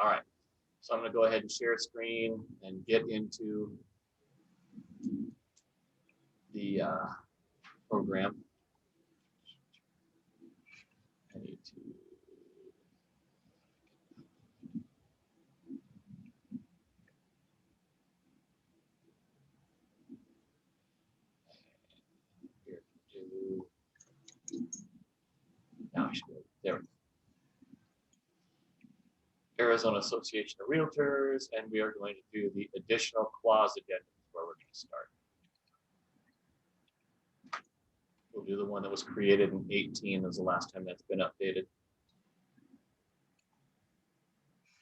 All right, so I'm going to go ahead and share screen and get into the program. I need to. Here, now I should go. There we go. Arizona Association of Realtors, and we are going to do the additional clause addendum where we're going to start. We'll do the one that was created in 18 as the last time that's been updated.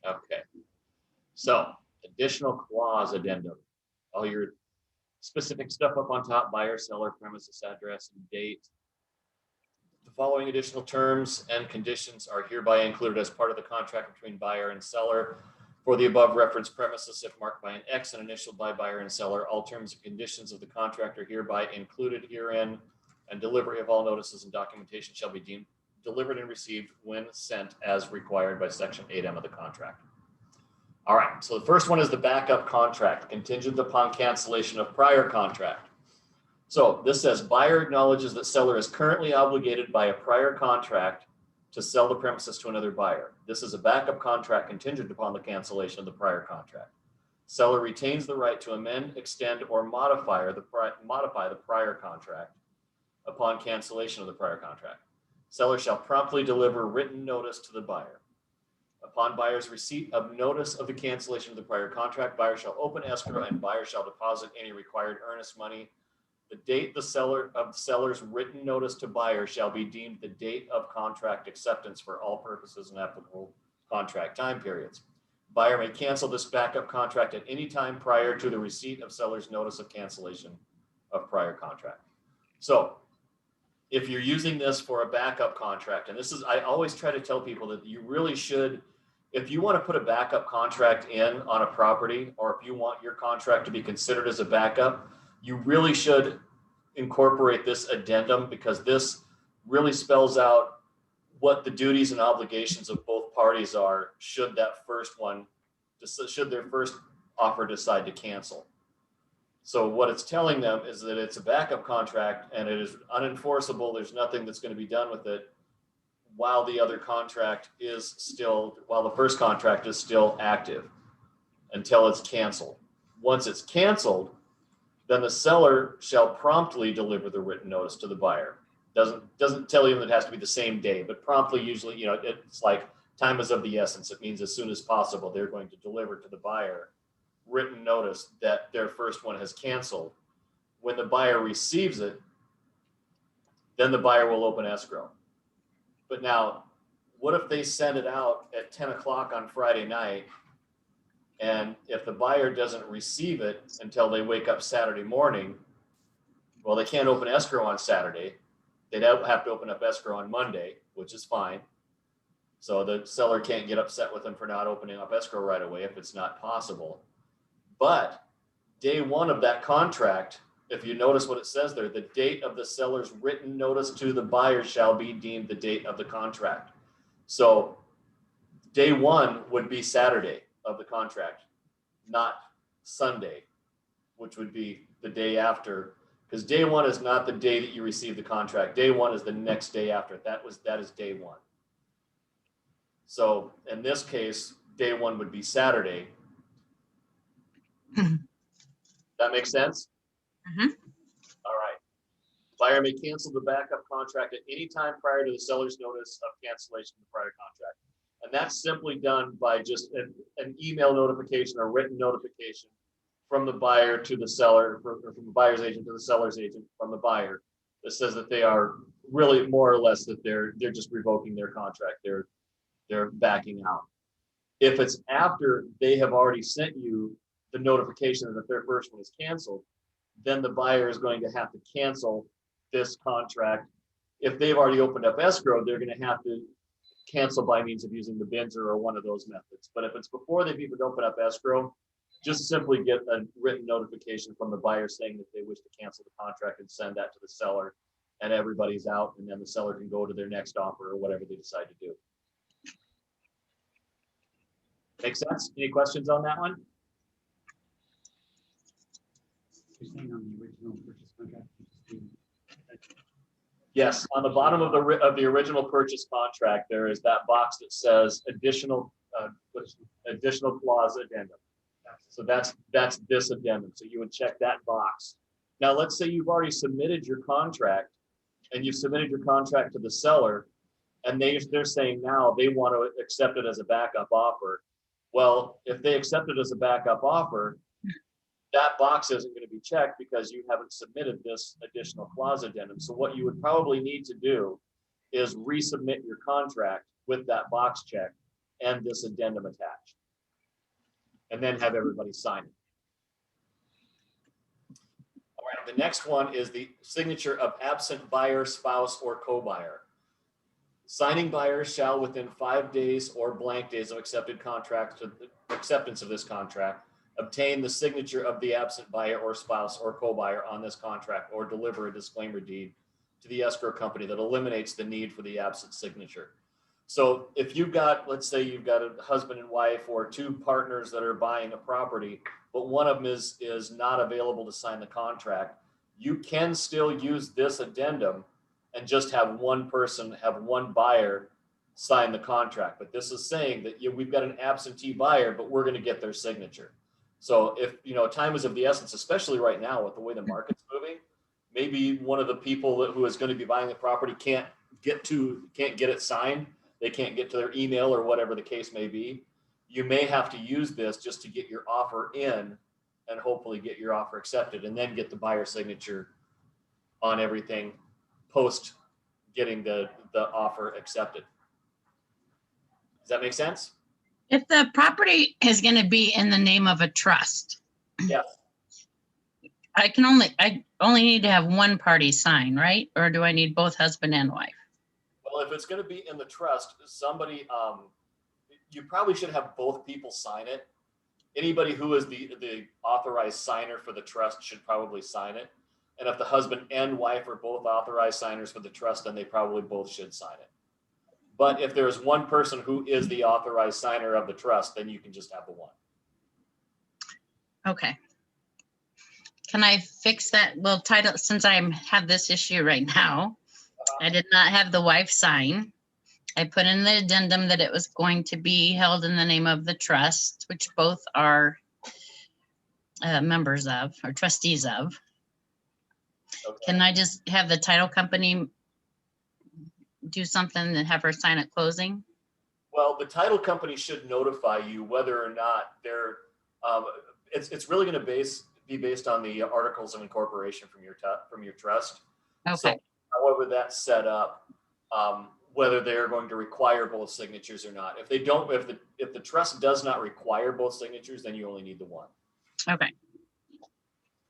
Okay, so additional clause addendum. All your specific stuff up on top: buyer, seller, premises address, and date. The following additional terms and conditions are hereby included as part of the contract between buyer and seller for the above referenced premises if marked by an X and initialed by buyer and seller. All terms and conditions of the contract are hereby included herein, and delivery of all notices and documentation shall be deemed delivered and received when sent as required by Section 8M of the contract. All right, so the first one is the backup contract, contingent upon cancellation of prior contract. So this says buyer acknowledges that seller is currently obligated by a prior contract to sell the premises to another buyer. This is a backup contract contingent upon the cancellation of the prior contract. Seller retains the right to amend, extend, or modify the prior contract upon cancellation of the prior contract. Seller shall promptly deliver written notice to the buyer. Upon buyer's receipt of notice of the cancellation of the prior contract, buyer shall open escrow and buyer shall deposit any required earnest money. The date the seller's written notice to buyer shall be deemed the date of contract acceptance for all purposes and applicable contract time periods. Buyer may cancel this backup contract at any time prior to the receipt of seller's notice of cancellation of prior contract. So if you're using this for a backup contract, and this is, I always try to tell people that you really should, if you want to put a backup contract in on a property, or if you want your contract to be considered as a backup, you really should incorporate this addendum, because this really spells out what the duties and obligations of both parties are should that first one, should their first offer decide to cancel. So what it's telling them is that it's a backup contract and it is unenforceable. There's nothing that's going to be done with it while the other contract is still, while the first contract is still active until it's canceled. Once it's canceled, then the seller shall promptly deliver the written notice to the buyer. Doesn't tell you that it has to be the same day, but promptly usually, you know, it's like time is of the essence. It means as soon as possible, they're going to deliver to the buyer written notice that their first one has canceled. When the buyer receives it, then the buyer will open escrow. But now, what if they send it out at 10 o'clock on Friday night, and if the buyer doesn't receive it until they wake up Saturday morning, well, they can't open escrow on Saturday. They'd have to open up escrow on Monday, which is fine. So the seller can't get upset with them for not opening up escrow right away if it's not possible. But day one of that contract, if you notice what it says there, the date of the seller's written notice to the buyer shall be deemed the date of the contract. So day one would be Saturday of the contract, not Sunday, which would be the day after, because day one is not the day that you receive the contract. Day one is the next day after. That is day one. So in this case, day one would be Saturday. That makes sense? Mm-hmm. All right. Buyer may cancel the backup contract at any time prior to the seller's notice of cancellation of the prior contract. And that's simply done by just an email notification or written notification from the buyer to the seller, or from the buyer's agent to the seller's agent from the buyer, that says that they are really more or less that they're just revoking their contract. They're backing out. If it's after they have already sent you the notification that their first one is canceled, then the buyer is going to have to cancel this contract. If they've already opened up escrow, they're going to have to cancel by means of using the Binzer or one of those methods. But if it's before they've even opened up escrow, just simply get a written notification from the buyer saying that they wish to cancel the contract and send that to the seller, and everybody's out, and then the seller can go to their next offer or whatever they decide to do. Make sense? Any questions on that one? You're saying on the original purchase contract? Yes, on the bottom of the original purchase contract, there is that box that says additional clause addendum. So that's this addendum. So you would check that box. Now, let's say you've already submitted your contract and you've submitted your contract to the seller, and they're saying now they want to accept it as a backup offer. Well, if they accept it as a backup offer, that box isn't going to be checked because you haven't submitted this additional clause addendum. So what you would probably need to do is resubmit your contract with that box check and this addendum attached, and then have everybody sign it. All right, the next one is the signature of absent buyer, spouse, or co-buyer. Signing buyers shall, within 5 days or blank days of accepted contract to the acceptance of this contract, obtain the signature of the absent buyer or spouse or co-buyer on this contract, or deliver a disclaimer deed to the escrow company that eliminates the need for the absent signature. So if you've got, let's say you've got a husband and wife or two partners that are buying a property, but one of them is not available to sign the contract, you can still use this addendum and just have one person, have one buyer sign the contract. But this is saying that we've got an absentee buyer, but we're going to get their signature. So if, time is of the essence, especially right now with the way the market's moving, maybe one of the people who is going to be buying the property can't get it signed. They can't get to their email or whatever the case may be. You may have to use this just to get your offer in and hopefully get your offer accepted, and then get the buyer signature on everything post getting the offer accepted. Does that make sense? If the property is going to be in the name of a trust, Yes. I only need to have one party sign, right? Or do I need both husband and wife? Well, if it's going to be in the trust, somebody, you probably should have both people sign it. Anybody who is the authorized signer for the trust should probably sign it. And if the husband and wife are both authorized signers for the trust, then they probably both should sign it. But if there's one person who is the authorized signer of the trust, then you can just have the one. Okay. Can I fix that? Well, title, since I have this issue right now, I did not have the wife sign. I put in the addendum that it was going to be held in the name of the trust, which both are members of, or trustees of. Okay. Can I just have the title company do something and have her sign at closing? Well, the title company should notify you whether or not they're, it's really going to be based on the articles of incorporation from your trust. Okay. So, however that's set up, whether they're going to require both signatures or not. If they don't, if the trust does not require both signatures, then you only need the one. Okay.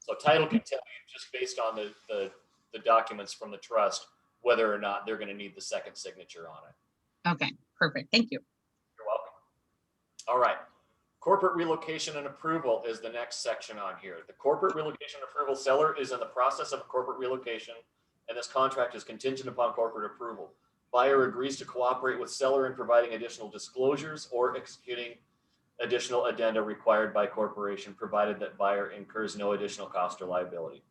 So title can tell you just based on the documents from the trust whether or not they're going to need the second signature on it. Okay, perfect. Thank you. You're welcome. All right. Corporate relocation and approval is the next section on here. The corporate relocation approval, seller is in the process of corporate relocation, and this contract is contingent upon corporate approval. Buyer agrees to cooperate with seller in providing additional disclosures or executing additional addenda required by corporation, provided that buyer incurs no additional cost or liability.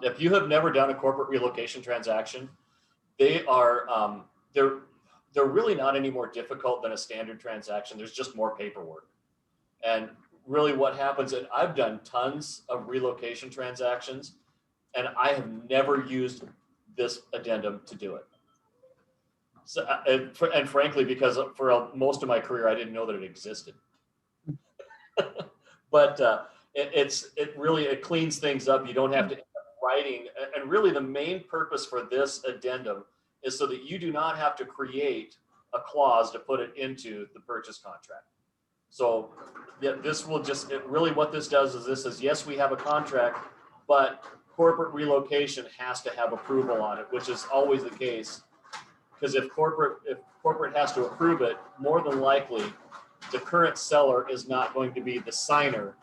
If you have never done a corporate relocation transaction, they are they're really not any more difficult than a standard transaction. There's just more paperwork. And really what happens, and I've done tons of relocation transactions, and I have never used this addendum to do it. So, and frankly, because for most of my career, I didn't know that it existed. But it really cleans things up. You don't have to end up writing. And really the main purpose for this addendum is so that you do not have to create a clause to put it into the purchase contract. So yeah, this will just, really what this does is this says, yes, we have a contract, but corporate relocation has to have approval on it, which is always the case. Because if corporate has to approve it, more than likely the current seller is not going to be the signer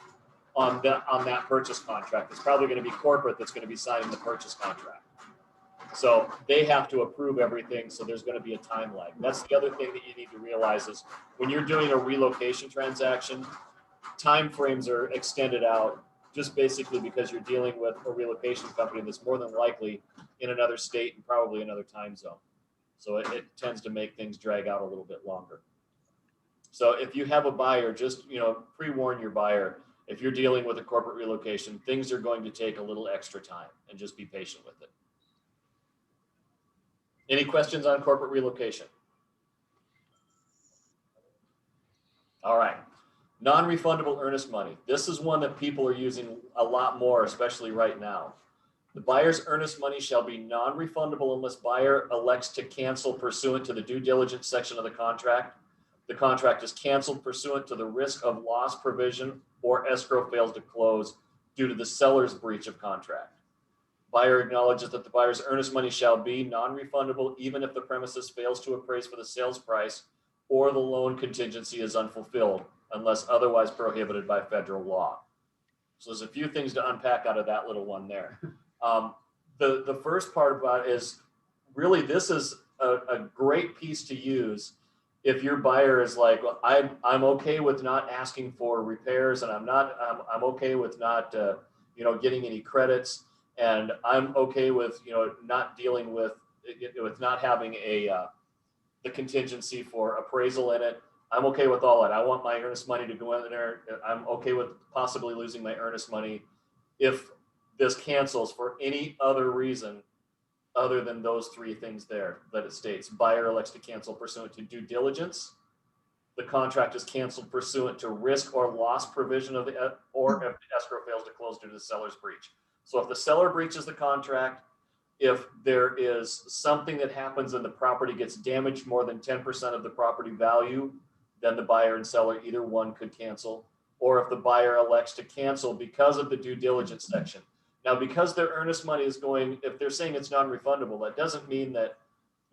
on that purchase contract. It's probably going to be corporate that's going to be signing the purchase contract. So they have to approve everything, so there's gonna be a time lag. That's the other thing that you need to realize is when you're doing a relocation transaction, timeframes are extended out just basically because you're dealing with a relocation company that's more than likely in another state and probably another time zone. So it tends to make things drag out a little bit longer. So if you have a buyer, just, pre-warn your buyer, if you're dealing with a corporate relocation, things are going to take a little extra time, and just be patient with it. Any questions on corporate relocation? All right. Non-refundable earnest money. This is one that people are using a lot more, especially right now. The buyer's earnest money shall be non-refundable unless buyer elects to cancel pursuant to the due diligence section of the contract. The contract is canceled pursuant to the risk of loss provision or escrow fails to close due to the seller's breach of contract. Buyer acknowledges that the buyer's earnest money shall be non-refundable even if the premises fails to appraise for the sales price or the loan contingency is unfulfilled unless otherwise prohibited by federal law. So there's a few things to unpack out of that little one there. The first part about it is really this is a great piece to use if your buyer is like, well, I'm okay with not asking for repairs, and I'm okay with not getting any credits, and I'm okay with not dealing with not having the contingency for appraisal in it. I'm okay with all that. I want my earnest money to go in there. I'm okay with possibly losing my earnest money if this cancels for any other reason other than those three things there that it states. Buyer elects to cancel pursuant to due diligence. The contract is canceled pursuant to risk or loss provision of or if the escrow fails to close due to the seller's breach. So if the seller breaches the contract, if there is something that happens and the property gets damaged more than 10% of the property value, then the buyer and seller, either one could cancel. Or if the buyer elects to cancel because of the due diligence section. Now, because their earnest money is going, if they're saying it's non-refundable, that doesn't mean that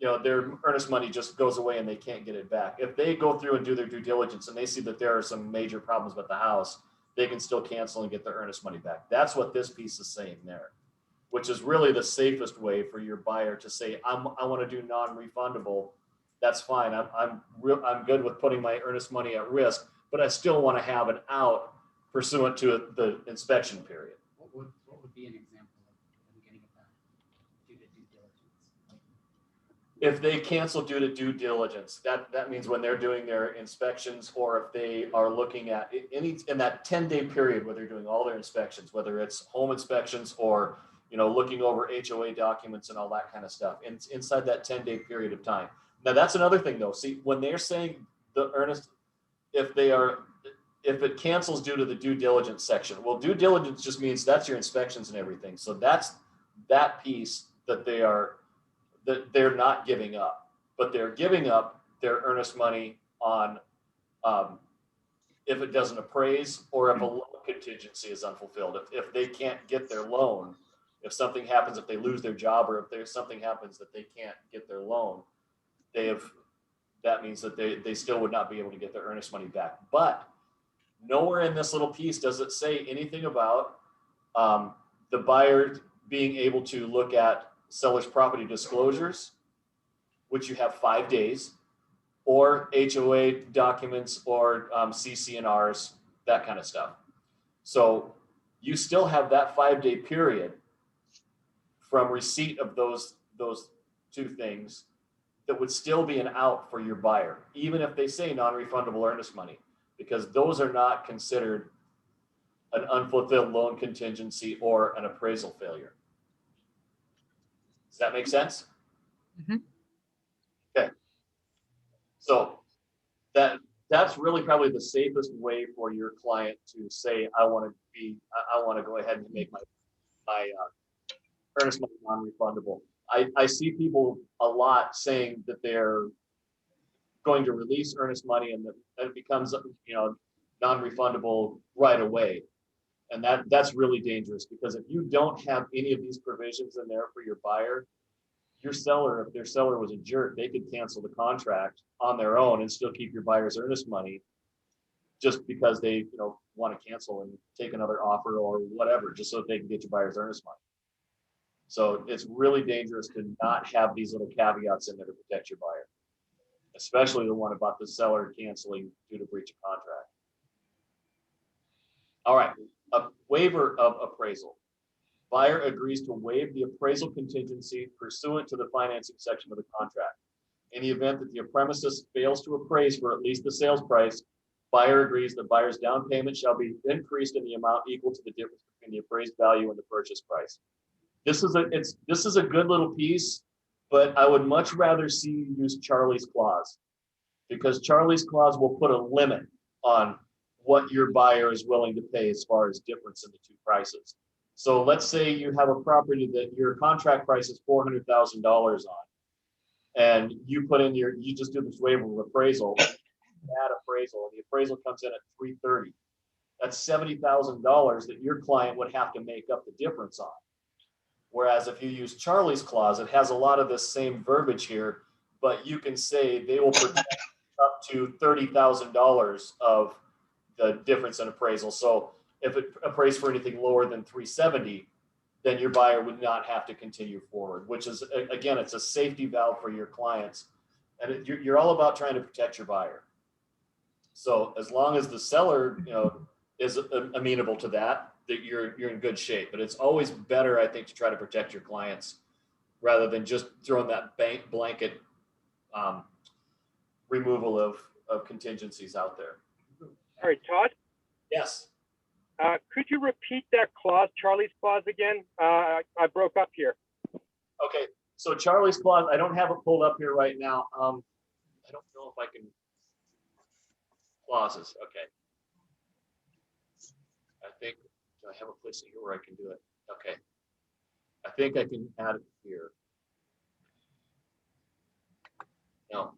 their earnest money just goes away and they can't get it back. If they go through and do their due diligence and they see that there are some major problems with the house, they can still cancel and get their earnest money back. That's what this piece is saying there, which is really the safest way for your buyer to say, I want to do non-refundable. That's fine. I'm good with putting my earnest money at risk, but I still want to have an out pursuant to the inspection period. What would be an example of them getting it back due to due diligence? If they cancel due to due diligence, that means when they're doing their inspections, or if they are looking at in that 10-day period where they're doing all their inspections, whether it's home inspections or looking over HOA documents and all that kind of stuff, inside that 10-day period of time. Now that's another thing though. See, when they're saying the earnest, if it cancels due to the due diligence section, well, due diligence just means that's your inspections and everything. So that's that piece that they're not giving up, but they're giving up their earnest money on if it doesn't appraise or if a loan contingency is unfulfilled. If they can't get their loan, if something happens, if they lose their job, or if there's something happens that they can't get their loan, that means that they still would not be able to get their earnest money back. But nowhere in this little piece does it say anything about the buyer being able to look at seller's property disclosures, which you have 5 days, or HOA documents or CC&Rs, that kind of stuff. So you still have that 5-day period from receipt of those two things that would still be an out for your buyer, even if they say non-refundable earnest money, because those are not considered an unfulfilled loan contingency or an appraisal failure. Does that make sense? Mm-hmm. Okay. So that's really probably the safest way for your client to say, I want to go ahead and make my earnest money non-refundable. I see people a lot saying that they're going to release earnest money and that it becomes non-refundable right away. And that's really dangerous, because if you don't have any of these provisions in there for your buyer, your seller, if their seller was a jerk, they could cancel the contract on their own and still keep your buyer's earnest money just because they want to cancel and take another offer or whatever, just so that they can get your buyer's earnest money. So it's really dangerous to not have these little caveats in there to protect your buyer, especially the one about the seller canceling due to breach of contract. All right, a waiver of appraisal. Buyer agrees to waive the appraisal contingency pursuant to the financing section of the contract. In the event that the premises fails to appraise for at least the sales price, buyer agrees that buyer's down payment shall be increased in the amount equal to the difference between the appraised value and the purchase price. This is a good little piece, but I would much rather see you use Charlie's clause, because Charlie's clause will put a limit on what your buyer is willing to pay as far as difference in the two prices. So let's say you have a property that your contract price is $400,000 on, and you put in you just do this waiver of appraisal, add appraisal, and the appraisal comes in at 330. That's $70,000 that your client would have to make up the difference on. Whereas if you use Charlie's clause, it has a lot of the same verbiage here, but you can say they will protect up to $30,000 of the difference in appraisal. So if it appraised for anything lower than 370, then your buyer would not have to continue forward, which is, again, it's a safety valve for your clients. And you're all about trying to protect your buyer. So as long as the seller, is amenable to that, that you're in good shape. But it's always better, I think, to try to protect your clients rather than just throwing that blanket removal of contingencies out there. All right, Todd, Yes. could you repeat that clause, Charlie's clause again? I broke up here. Okay. So Charlie's clause, I don't have it pulled up here right now. I don't know if I can. Clauses. Okay. I think I have a place here where I can do it. Okay. I think I can add it here. No.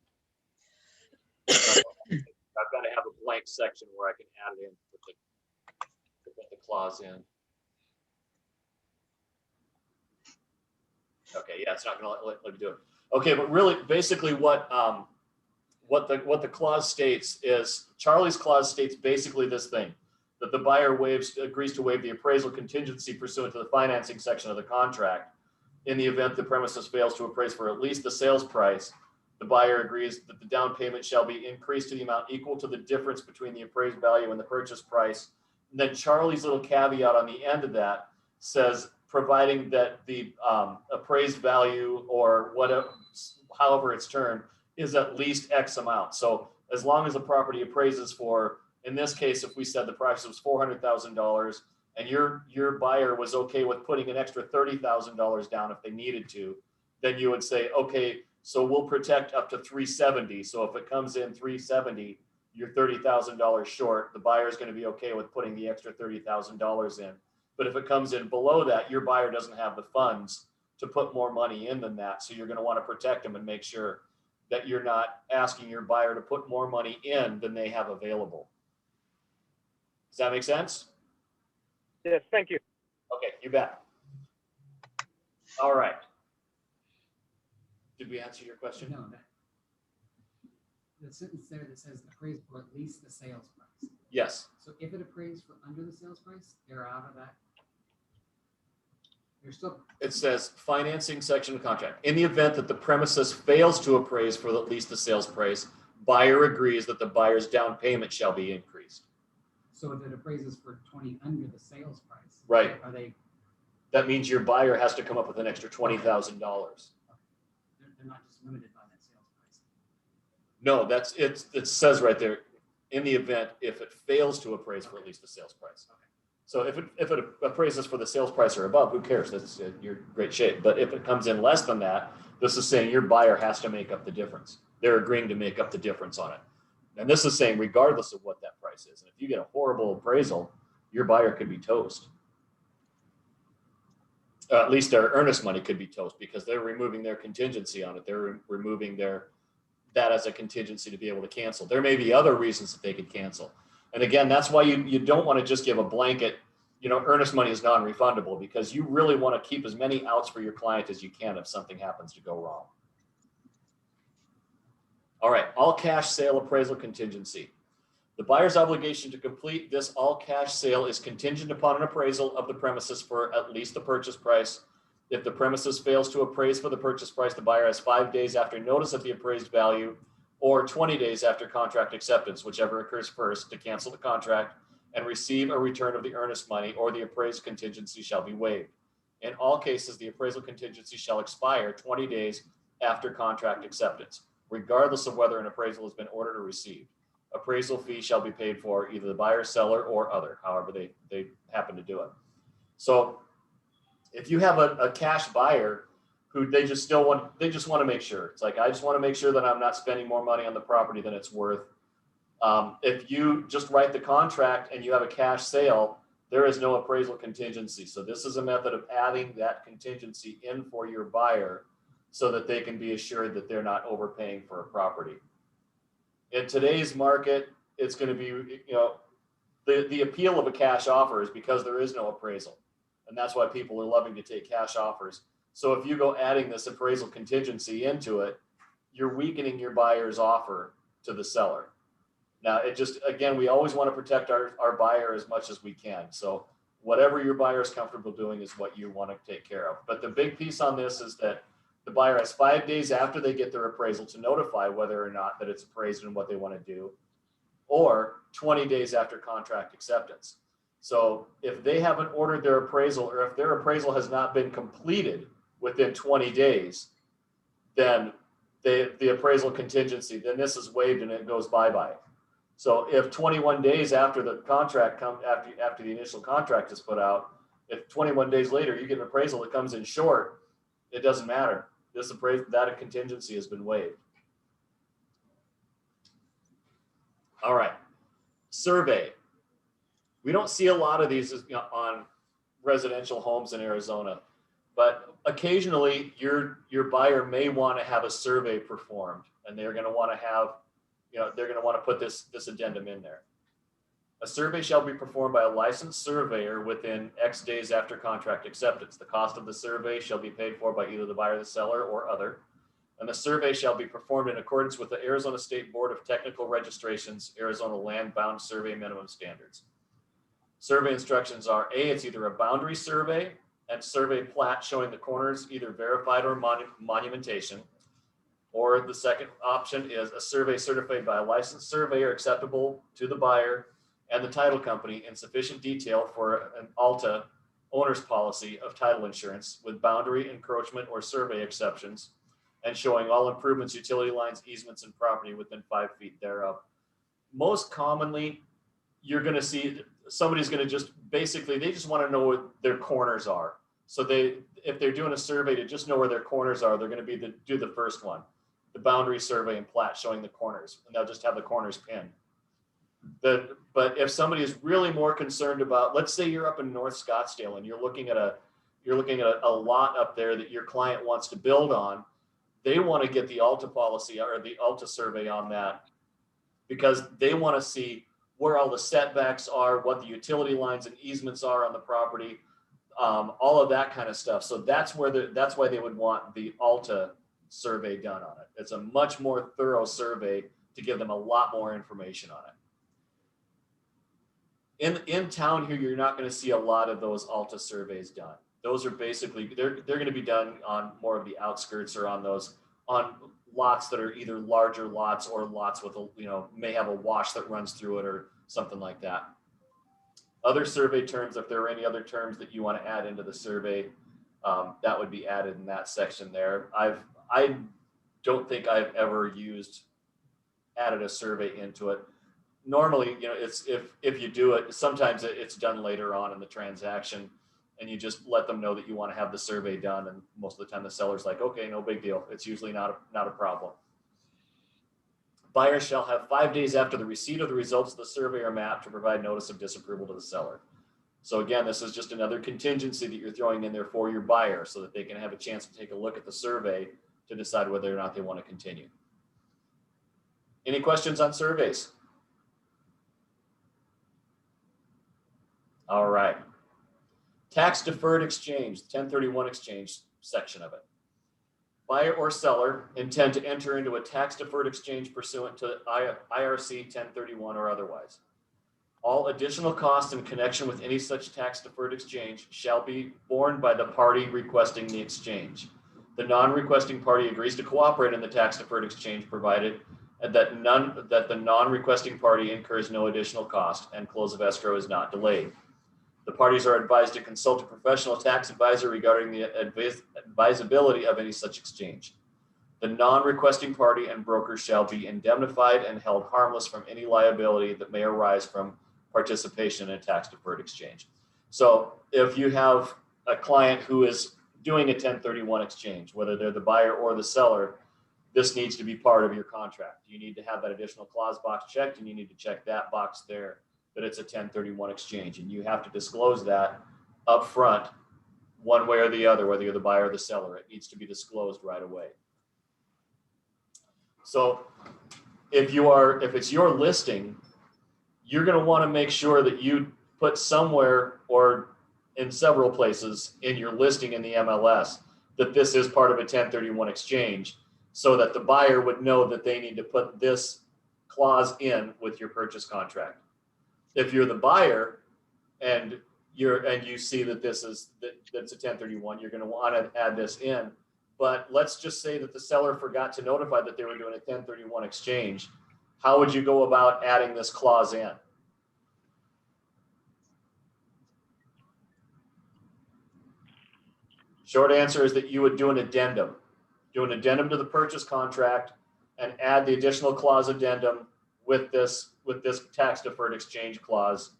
I've got to have a blank section where I can add it in, put the clause in. Okay, yeah, it's not going to let me do it. Okay, but really, basically, what the clause states is, Charlie's clause states basically this thing, that the buyer agrees to waive the appraisal contingency pursuant to the financing section of the contract. In the event the premises fails to appraise for at least the sales price, the buyer agrees that the down payment shall be increased to the amount equal to the difference between the appraised value and the purchase price. And then Charlie's little caveat on the end of that says, providing that the appraised value or whatever, however it's termed, is at least X amount. So as long as the property appraises for, in this case, if we said the price was $400,000 and your buyer was okay with putting an extra $30,000 down if they needed to, then you would say, okay, so we'll protect up to 370. So if it comes in 370, you're $30,000 short. The buyer is going to be okay with putting the extra $30,000 in. But if it comes in below that, your buyer doesn't have the funds to put more money in than that. So you're going to want to protect them and make sure that you're not asking your buyer to put more money in than they have available. Does that make sense? Yes, thank you. Okay, you bet. All right. Did we answer your question? No, the sentence there that says appraised for at least the sales price. Yes. So if it appraised for under the sales price, they're out of that. They're still. It says financing section of contract. In the event that the premises fails to appraise for at least the sales price, buyer agrees that the buyer's down payment shall be increased. So if it appraises for 20 under the sales price, Right. Are they? That means your buyer has to come up with an extra $20,000. They're not just limited by that sales price. No, that's it. It says right there, in the event if it fails to appraise for at least the sales price. Okay. So if it appraises for the sales price or above, who cares? That's you're in great shape. But if it comes in less than that, this is saying your buyer has to make up the difference. They're agreeing to make up the difference on it. And this is saying regardless of what that price is. And if you get a horrible appraisal, your buyer could be toast. At least their earnest money could be toast because they're removing their contingency on it. They're removing that as a contingency to be able to cancel. There may be other reasons that they could cancel. And again, that's why you don't want to just give a blanket, earnest money is non-refundable, because you really want to keep as many outs for your client as you can if something happens to go wrong. All right, all cash sale appraisal contingency. The buyer's obligation to complete this all cash sale is contingent upon an appraisal of the premises for at least the purchase price. If the premises fails to appraise for the purchase price, the buyer has 5 days after notice of the appraised value or 20 days after contract acceptance, whichever occurs first, to cancel the contract and receive a return of the earnest money, or the appraised contingency shall be waived. In all cases, the appraisal contingency shall expire 20 days after contract acceptance, regardless of whether an appraisal has been ordered or received. Appraisal fee shall be paid for either the buyer, seller, or other, however they happen to do it. So if you have a cash buyer who they just want to make sure, it's like, I just want to make sure that I'm not spending more money on the property than it's worth. If you just write the contract and you have a cash sale, there is no appraisal contingency. So this is a method of adding that contingency in for your buyer so that they can be assured that they're not overpaying for a property. In today's market, it's going to be, the appeal of a cash offer is because there is no appraisal. And that's why people are loving to take cash offers. So if you go adding this appraisal contingency into it, you're weakening your buyer's offer to the seller. Now, it just, again, we always want to protect our buyer as much as we can. So whatever your buyer is comfortable doing is what you want to take care of. But the big piece on this is that the buyer has 5 days after they get their appraisal to notify whether or not that it's appraised and what they want to do, or 20 days after contract acceptance. So if they haven't ordered their appraisal, or if their appraisal has not been completed within 20 days, then the appraisal contingency, then this is waived and it goes bye-bye. So if 21 days after the contract after the initial contract is put out, if 21 days later you get an appraisal that comes in short, it doesn't matter. That contingency has been waived. All right, survey. We don't see a lot of these on residential homes in Arizona, but occasionally your buyer may want to have a survey performed, and they're going to want to have, they're going to want to put this addendum in there. A survey shall be performed by a licensed surveyor within X days after contract acceptance. The cost of the survey shall be paid for by either the buyer, the seller, or other. And the survey shall be performed in accordance with the Arizona State Board of Technical Registration's Arizona Land Bound Survey Minimum Standards. Survey instructions are: A, it's either a boundary survey and survey plat showing the corners either verified or monumentation, or the second option is a survey certified by a licensed surveyor acceptable to the buyer and the title company in sufficient detail for an ALTA owner's policy of title insurance with boundary encroachment or survey exceptions, and showing all improvements, utility lines, easements, and property within 5 feet thereof. Most commonly, you're going to see somebody's going to just basically, they just want to know what their corners are. So if they're doing a survey to just know where their corners are, they're going to do the first one, the boundary survey and plat showing the corners, and they'll just have the corners pinned. But if somebody is really more concerned about, let's say you're up in North Scottsdale and you're looking at a lot up there that your client wants to build on, they want to get the ALTA policy or the ALTA survey on that, because they want to see where all the setbacks are, what the utility lines and easements are on the property, all of that kind of stuff. So that's why they would want the ALTA survey done on it. It's a much more thorough survey to give them a lot more information on it. In town here, you're not going to see a lot of those ALTA surveys done. Those are basically, they're going to be done on more of the outskirts, or on lots that are either larger lots or lots with may have a wash that runs through it or something like that. Other survey terms, if there are any other terms that you want to add into the survey, that would be added in that section there. I don't think I've ever added a survey into it. Normally, it's if you do it, sometimes it's done later on in the transaction, and you just let them know that you want to have the survey done. And most of the time the seller's like, okay, no big deal. It's usually not a problem. Buyers shall have 5 days after the receipt of the results of the survey or map to provide notice of disapproval to the seller. So again, this is just another contingency that you're throwing in there for your buyer so that they can have a chance to take a look at the survey to decide whether or not they want to continue. Any questions on surveys? All right. Tax deferred exchange, 1031 exchange section of it. Buyer or seller intend to enter into a tax deferred exchange pursuant to IRC 1031 or otherwise. All additional costs in connection with any such tax-deferred exchange shall be borne by the party requesting the exchange. The non-requesting party agrees to cooperate in the tax-deferred exchange provided that the non-requesting party incurs no additional cost and close of escrow is not delayed. The parties are advised to consult a professional tax advisor regarding the advisability of any such exchange. The non-requesting party and broker shall be indemnified and held harmless from any liability that may arise from participation in a tax-deferred exchange. So if you have a client who is doing a 1031 exchange, whether they're the buyer or the seller, this needs to be part of your contract. You need to have that additional clause box checked, and you need to check that box there that it's a 1031 exchange, and you have to disclose that up front one way or the other, whether you're the buyer or the seller. It needs to be disclosed right away. So if it's your listing, you're going to want to make sure that you put somewhere or in several places in your listing in the MLS that this is part of a 1031 exchange, so that the buyer would know that they need to put this clause in with your purchase contract. If you're the buyer and you see that that's a 1031, you're going to want to add this in. But let's just say that the seller forgot to notify that they were doing a 1031 exchange. How would you go about adding this clause in? Short answer is that you would do an addendum. Do an addendum to the purchase contract and add the additional clause addendum with this tax deferred exchange clause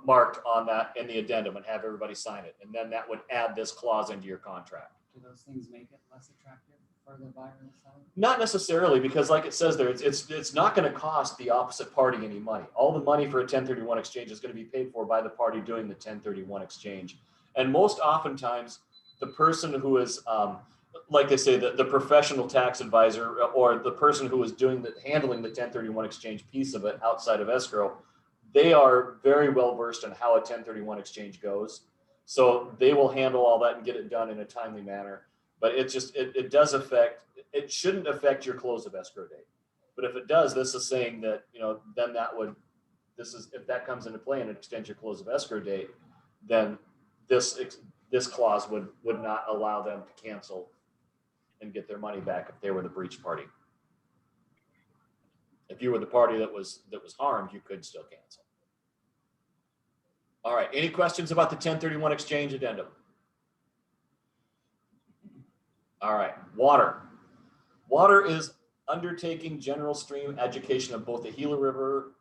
marked on that in the addendum, and have everybody sign it. And then that would add this clause into your contract. Do those things make it less attractive for the buyer and the seller? Not necessarily, because like it says there, it's not going to cost the opposite party any money. All the money for a 1031 exchange is going to be paid for by the party doing the 1031 exchange. And most oftentimes, the person who is, like they say, the professional tax advisor, or the person who is handling the 1031 exchange piece of it outside of escrow, they are very well versed in how a 1031 exchange goes. So they will handle all that and get it done in a timely manner. But it shouldn't affect your close of escrow date. But if it does, this is saying that, then if that comes into play and it extends your close of escrow date, then this clause would not allow them to cancel and get their money back if they were the breach party. If you were the party that was harmed, you could still cancel. All right, any questions about the 1031 exchange addendum? All right, water. Water is undertaking general stream education of both the Gila River.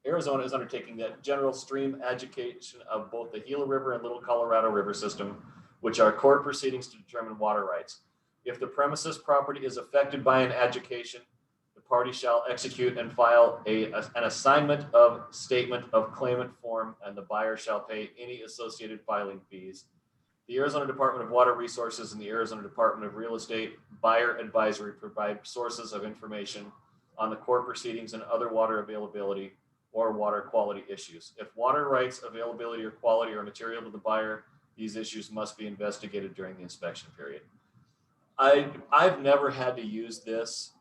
Arizona is undertaking that general stream education of both the Gila River and Little Colorado River system, which are court proceedings to determine water rights. If the premises property is affected by an education, the party shall execute and file an assignment of statement of claimant form, and the buyer shall pay any associated filing fees. The Arizona Department of Water Resources and the Arizona Department of Real Estate Buyer Advisory provide sources of information on the court proceedings and other water availability or water quality issues. If water rights, availability, or quality are material to the buyer, these issues must be investigated during the inspection period. I've never had to use this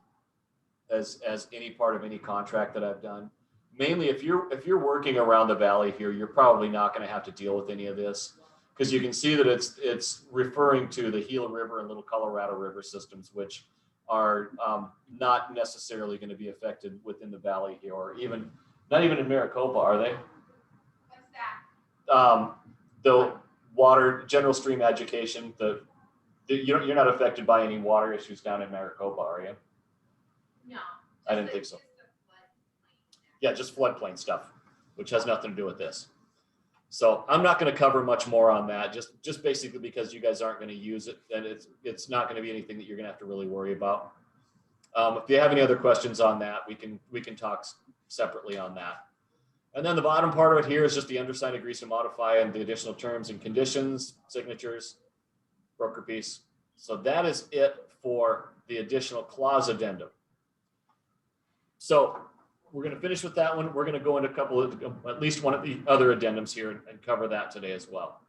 as any part of any contract that I've done. Mainly, if you're working around the valley here, you're probably not going to have to deal with any of this, because you can see that it's referring to the Gila River and Little Colorado River systems, which are not necessarily going to be affected within the valley here, or not even in Maricopa, are they? What's that? The water general stream education. You're not affected by any water issues down in Maricopa, are you? No. I didn't think so. Yeah, just floodplain stuff, which has nothing to do with this. So I'm not going to cover much more on that, just basically because you guys aren't going to use it, and it's not going to be anything that you're going to have to really worry about. If you have any other questions on that, we can talk separately on that. And then the bottom part of it here is just the undersigned agrees to modify and the additional terms and conditions, signatures, broker piece. So that is it for the additional clause addendum. So we're going to finish with that one. We're going to go into at least one of the other addendums here and cover that today as well.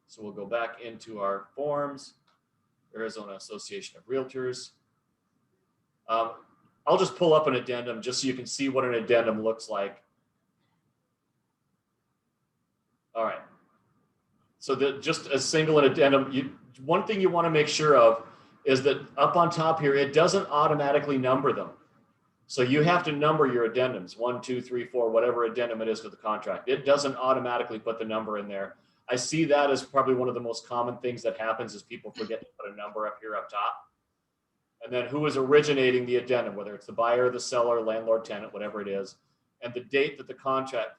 So we'll go back into our forms, Arizona Association of Realtors. I'll just pull up an addendum just so you can see what an addendum looks like. All right. So that just a single and addendum, one thing you want to make sure of is that up on top here, it doesn't automatically number them. So you have to number your addendums, 1, 2, 3, 4, whatever addendum it is to the contract. It doesn't automatically put the number in there. I see that as probably one of the most common things that happens is people forget to put a number up here up top. And then who is originating the addendum, whether it's the buyer, the seller, landlord, tenant, whatever it is, and the date that the contract,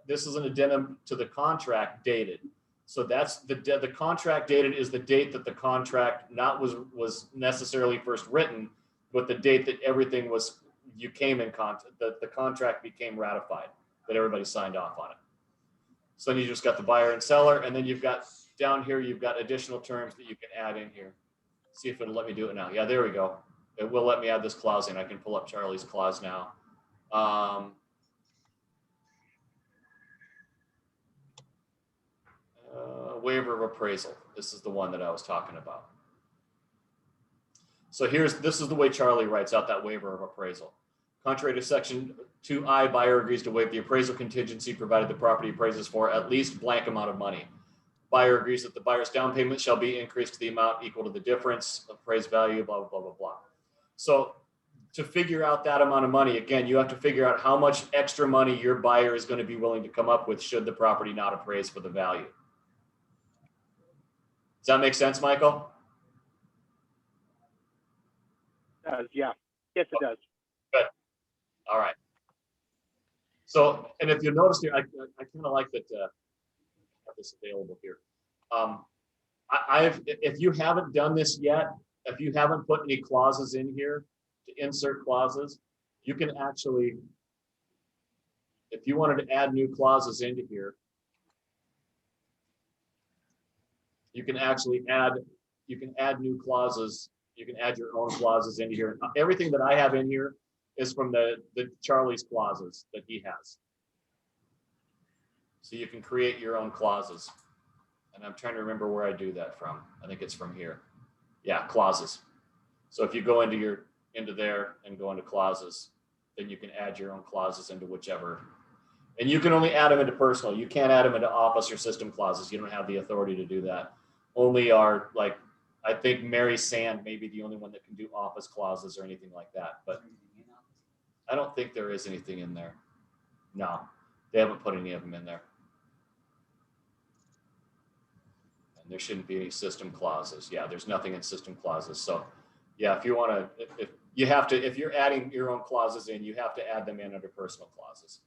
this is an addendum to the contract dated. So that's the contract dated is the date that the contract was necessarily first written, but the date that everything was, you came in contact, the contract became ratified, that everybody signed off on it. So then you just got the buyer and seller, and then you've got down here, you've got additional terms that you can add in here. See if it'll let me do it now. Yeah, there we go. It will let me add this clause in. I can pull up Charlie's clause now. Waiver of appraisal. This is the one that I was talking about. So this is the way Charlie writes out that waiver of appraisal. Contrary to section 2I, buyer agrees to waive the appraisal contingency provided the property appraises for at least blank amount of money. Buyer agrees that the buyer's down payment shall be increased to the amount equal to the difference of appraised value, blah, blah, blah, blah, blah. So to figure out that amount of money, again, you have to figure out how much extra money your buyer is going to be willing to come up with should the property not appraise for the value. Does that make sense, Michael? It does, yeah. Yes, it does. Good. All right. So, and if you notice here, I kind of like that I have this available here. If you haven't done this yet, if you haven't put any clauses in here to insert clauses, you can actually, if you wanted to add new clauses into here, you can actually add new clauses. You can add your own clauses into here. Everything that I have in here is from the Charlie's clauses that he has. So you can create your own clauses. And I'm trying to remember where I do that from. I think it's from here. Yeah, clauses. So if you go into there and go into clauses, then you can add your own clauses into whichever. And you can only add them into personal. You can't add them into office or system clauses. You don't have the authority to do that. Only our, like, I think Mary Sand may be the only one that can do office clauses or anything like that. But I don't think there is anything in there. No, they haven't put any of them in there. And there shouldn't be any system clauses. Yeah, there's nothing in system clauses. So yeah, if you want to, if you're adding your own clauses in, you have to add them in under personal clauses.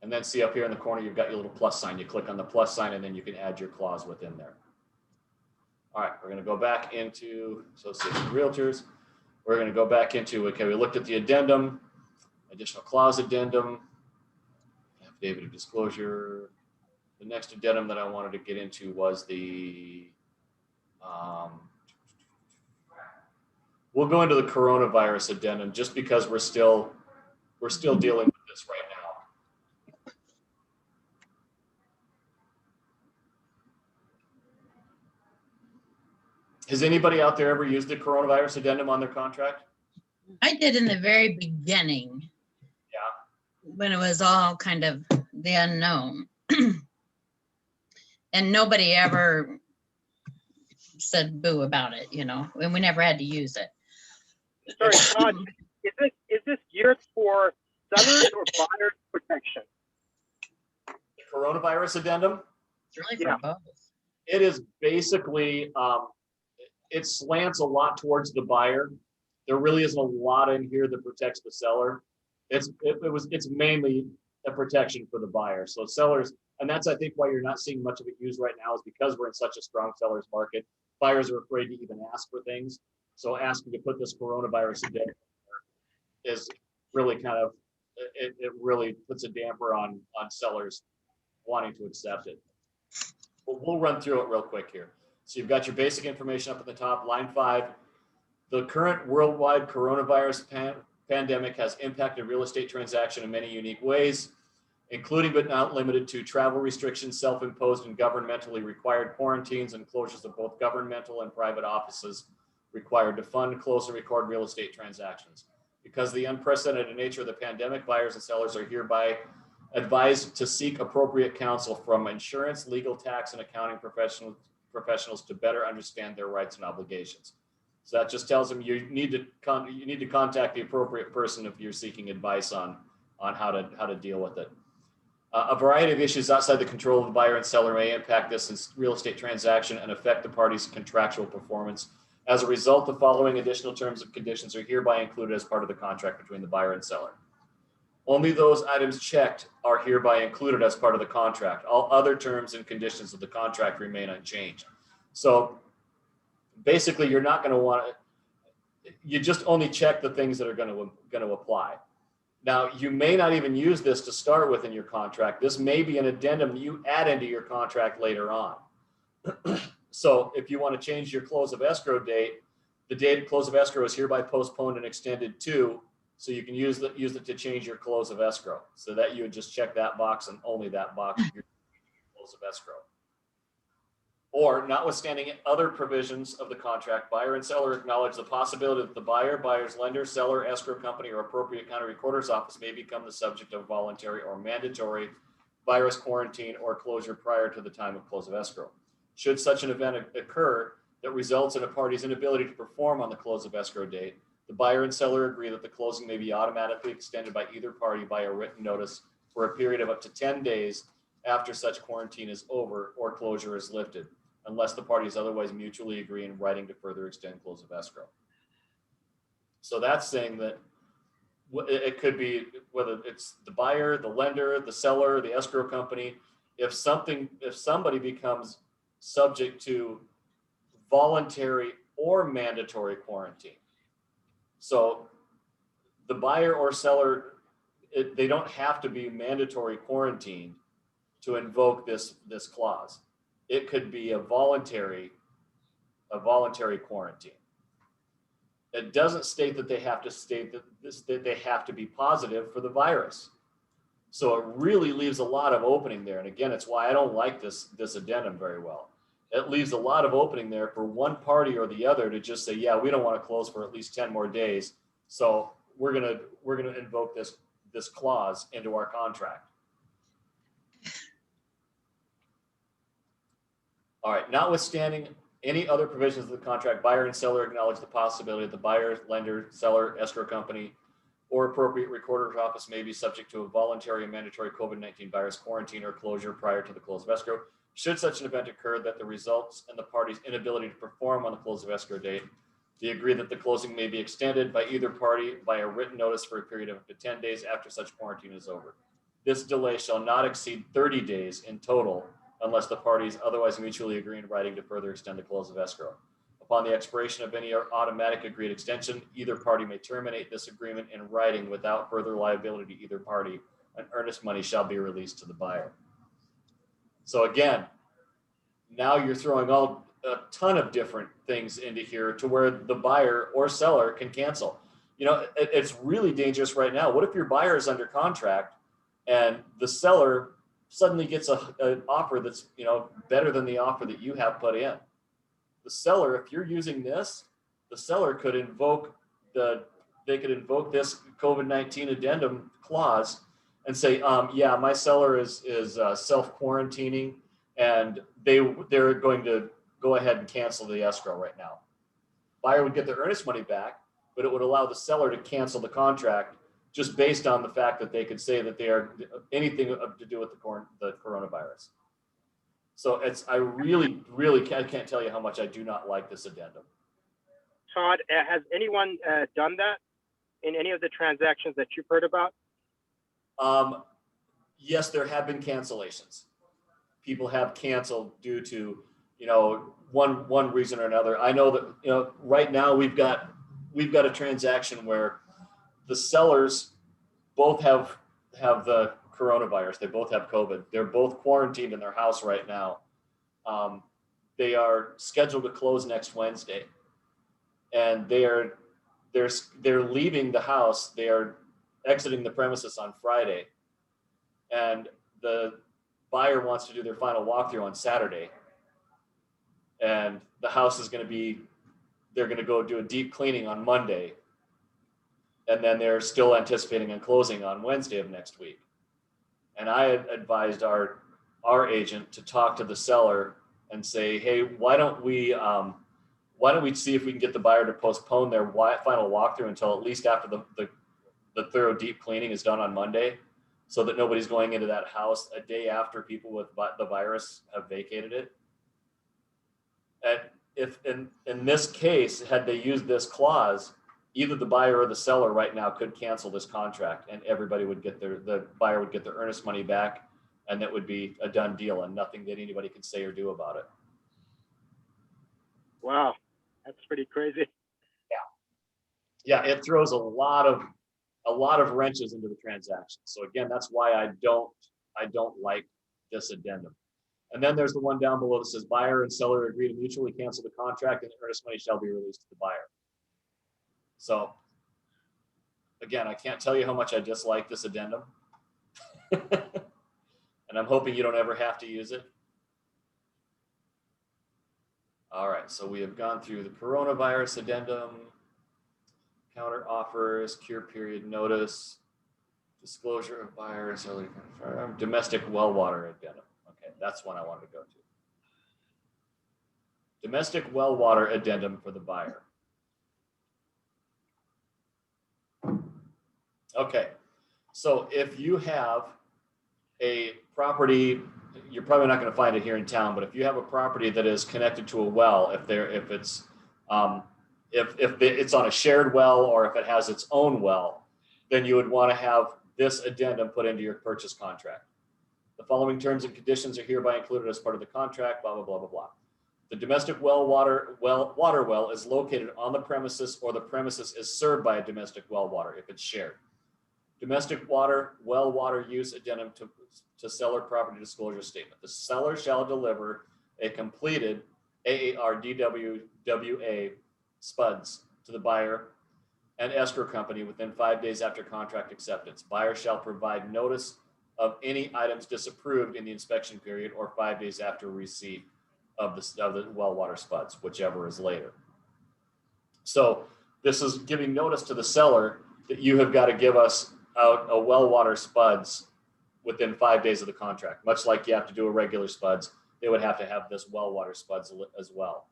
And then see up here in the corner, you've got your little plus sign. You click on the plus sign and then you can add your clause within there. All right, we're going to go back into Association of Realtors. We're going to go back into, okay, we looked at the addendum, additional clause addendum, affidavit of disclosure. The next addendum that I wanted to get into was the, we'll go into the coronavirus addendum just because we're still dealing with this right now. Has anybody out there ever used the coronavirus addendum on their contract? I did in the very beginning. Yeah. When it was all kind of the unknown. And nobody ever said boo about it, you know, and we never had to use it. Sorry, Todd, is this geared for sellers or buyers protection? The coronavirus addendum? It's really for both. It is basically, it slants a lot towards the buyer. There really isn't a lot in here that protects the seller. It's mainly a protection for the buyer. So sellers, and that's I think why you're not seeing much of it used right now is because we're in such a strong seller's market. Buyers are afraid to even ask for things. So asking to put this coronavirus addendum is really kind of, it really puts a damper on sellers wanting to accept it. But we'll run through it real quick here. So you've got your basic information up at the top, line 5. The current worldwide coronavirus pandemic has impacted real estate transaction in many unique ways, including but not limited to travel restrictions, self-imposed and governmentally required quarantines, and closures of both governmental and private offices required to fund, close, and record real estate transactions. Because of the unprecedented nature of the pandemic, buyers and sellers are hereby advised to seek appropriate counsel from insurance, legal, tax, and accounting professionals to better understand their rights and obligations. So that just tells them you need to contact the appropriate person if you're seeking advice on how to deal with it. A variety of issues outside the control of the buyer and seller may impact this real estate transaction and affect the parties' contractual performance. As a result, the following additional terms and conditions are hereby included as part of the contract between the buyer and seller. Only those items checked are hereby included as part of the contract. All other terms and conditions of the contract remain unchanged. So basically, you're not going to want to, you just only check the things that are going to apply. Now, you may not even use this to start with in your contract. This may be an addendum you add into your contract later on. So if you want to change your close of escrow date, the date of close of escrow is hereby postponed and extended to, so you can use it to change your close of escrow. So that you would just check that box and only that box, your close of escrow. Or notwithstanding other provisions of the contract, buyer and seller acknowledge the possibility that the buyer, buyer's lender, seller, escrow company, or appropriate county recorder's office may become the subject of voluntary or mandatory virus quarantine or closure prior to the time of close of escrow. Should such an event occur that results in a party's inability to perform on the close of escrow date, the buyer and seller agree that the closing may be automatically extended by either party by a written notice for a period of up to 10 days after such quarantine is over or closure is lifted, unless the parties otherwise mutually agree in writing to further extend close of escrow. So that's saying that it could be whether it's the buyer, the lender, the seller, the escrow company. If somebody becomes subject to voluntary or mandatory quarantine. So the buyer or seller, they don't have to be mandatory quarantined to invoke this clause. It could be a voluntary quarantine. It doesn't state that they have to be positive for the virus. So it really leaves a lot of opening there. And again, it's why I don't like this addendum very well. It leaves a lot of opening there for one party or the other to just say, yeah, we don't want to close for at least 10 more days. So we're gonna invoke this clause into our contract. All right, notwithstanding any other provisions of the contract, buyer and seller acknowledge the possibility that the buyer, lender, seller, escrow company, or appropriate recorder's office may be subject to a voluntary and mandatory COVID-19 virus quarantine or closure prior to the close of escrow. Should such an event occur that the results and the party's inability to perform on the close of escrow date, they agree that the closing may be extended by either party by a written notice for a period of up to 10 days after such quarantine is over. This delay shall not exceed 30 days in total unless the parties otherwise mutually agree in writing to further extend the close of escrow. Upon the expiration of any automatic agreed extension, either party may terminate this agreement in writing without further liability to either party, and earnest money shall be released to the buyer. So again, now you're throwing a ton of different things into here to where the buyer or seller can cancel. You know, it's really dangerous right now. What if your buyer is under contract and the seller suddenly gets an offer that's, you know, better than the offer that you have put in? The seller, if you're using this, the seller could invoke this COVID-19 addendum clause and say, yeah, my seller is self-quarantining and they're going to go ahead and cancel the escrow right now. Buyer would get their earnest money back, but it would allow the seller to cancel the contract just based on the fact that they could say that they are anything to do with the coronavirus. So I really can't tell you how much I do not like this addendum. Todd, has anyone done that in any of the transactions that you've heard about? Yes, there have been cancellations. People have canceled due to, you know, one reason or another. I know that, you know, right now we've got a transaction where the sellers both have the coronavirus. They both have COVID. They're both quarantined in their house right now. They are scheduled to close next Wednesday, and they're leaving the house. They are exiting the premises on Friday, and the buyer wants to do their final walkthrough on Saturday. And the house is they're going to go do a deep cleaning on Monday. And then they're still anticipating on closing on Wednesday of next week. And I had advised our agent to talk to the seller and say, hey, why don't we see if we can get the buyer to postpone their final walkthrough until at least after the thorough deep cleaning is done on Monday, so that nobody's going into that house a day after people with the virus have vacated it. And if in this case, had they used this clause, either the buyer or the seller right now could cancel this contract, and everybody would get the buyer would get their earnest money back, and that would be a done deal and nothing that anybody could say or do about it. Wow, that's pretty crazy. Yeah, it throws a lot of wrenches into the transaction. So again, that's why I don't like this addendum. And then there's the one down below that says buyer and seller agree to mutually cancel the contract and the earnest money shall be released to the buyer. So again, I can't tell you how much I dislike this addendum. And I'm hoping you don't ever have to use it. All right, so we have gone through the coronavirus addendum, counter offers, cure period notice, disclosure of buyer and seller confirm, domestic well water addendum. Okay, that's one I wanted to go to. Domestic well water addendum for the buyer. Okay, so if you have a property, you're probably not going to find it here in town, but if you have a property that is connected to a well, if it's on a shared well or if it has its own well, then you would want to have this addendum put into your purchase contract. The following terms and conditions are hereby included as part of the contract, blah, blah, blah, blah, blah. The domestic water well is located on the premises or the premises is served by a domestic well water if it's shared. Domestic well water use addendum to seller property disclosure statement. The seller shall deliver a completed AAR DWWA spuds to the buyer and escrow company within 5 days after contract acceptance. Buyer shall provide notice of any items disapproved in the inspection period or 5 days after receipt of the well water spuds, whichever is later. So this is giving notice to the seller that you have got to give us out a well water spuds within 5 days of the contract. Much like you have to do a regular spuds, they would have to have this well water spuds as well.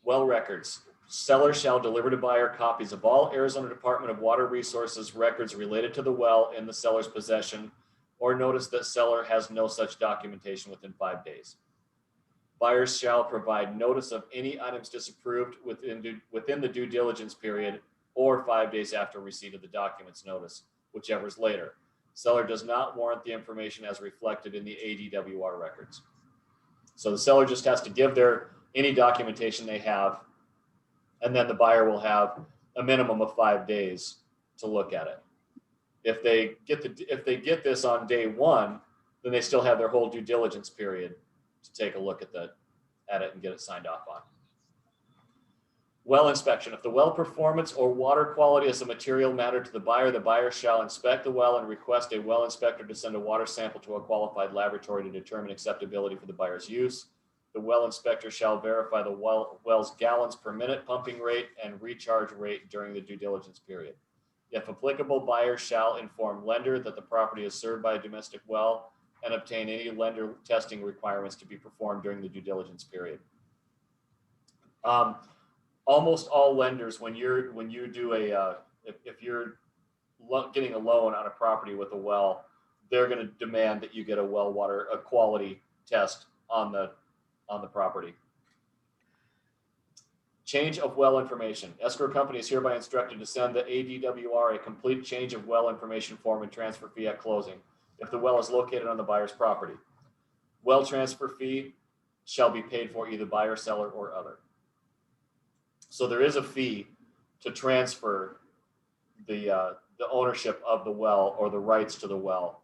Well records. Seller shall deliver to buyer copies of all Arizona Department of Water Resources records related to the well in the seller's possession, or notice that seller has no such documentation within 5 days. Buyers shall provide notice of any items disapproved within the due diligence period or 5 days after receipt of the documents notice, whichever is later. Seller does not warrant the information as reflected in the ADWR records. So the seller just has to give any documentation they have, and then the buyer will have a minimum of 5 days to look at it. If they get this on day one, then they still have their whole due diligence period to take a look at it and get it signed off on. Well inspection. If the well performance or water quality is a material matter to the buyer shall inspect the well and request a well inspector to send a water sample to a qualified laboratory to determine acceptability for the buyer's use. The well inspector shall verify the well's gallons per minute pumping rate and recharge rate during the due diligence period. If applicable, buyer shall inform lender that the property is served by a domestic well and obtain any lender testing requirements to be performed during the due diligence period. Almost all lenders, when you do if you're getting a loan on a property with a well, they're going to demand that you get a quality test on the property. Change of well information. Escrow company is hereby instructed to send the ADWR a complete change of well information form and transfer fee at closing if the well is located on the buyer's property. Well transfer fee shall be paid for either buyer, seller, or other. So there is a fee to transfer the ownership of the well or the rights to the well.